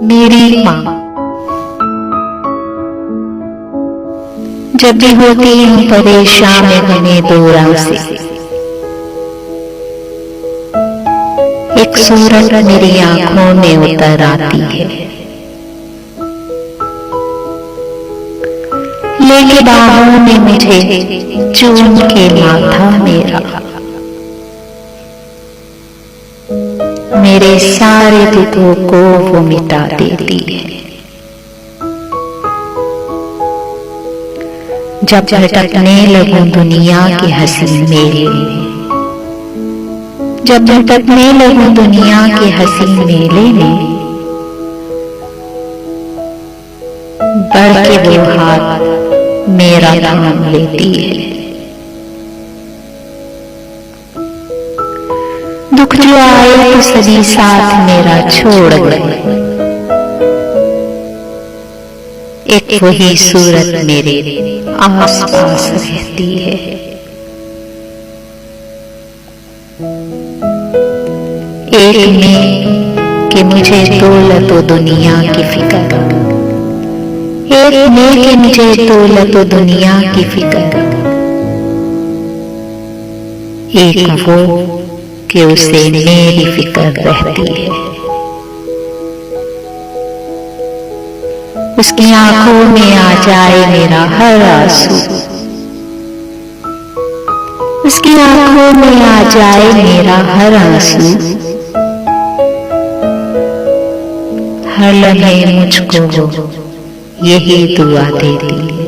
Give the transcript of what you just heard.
मेरी माँ। जब भी होती हूँ परेशान मैं बने दौरा से, एक सूरत मेरी आंखों में उतर आती है, लेके बाहों में मुझे चूम के माथा मेरा, मेरे सारे दुखों को वो मिटा देती है। जब भटकने लगूं दुनिया की हंसी मेले में, जब भटकने लगूं दुनिया के हंसी मेले में, बढ़ के वो हाथ मेरा थाम लेती है। दुख जो आए तो सभी साथ मेरा छोड़ गए, एक वही सूरत मेरे आस पास रहती है। एक में कि मुझे दौलत व दुनिया की फिक्र, एक में कि मुझे दौलत व दुनिया की फिक्र, एक वो कि उसे मेरी फिक्र रहती है। उसकी आंखों में आ जाए मेरा हर आंसू, उसकी आंखों में आ जाए मेरा हर आंसू, हर लम्हे मुझको यही दुआ देती है।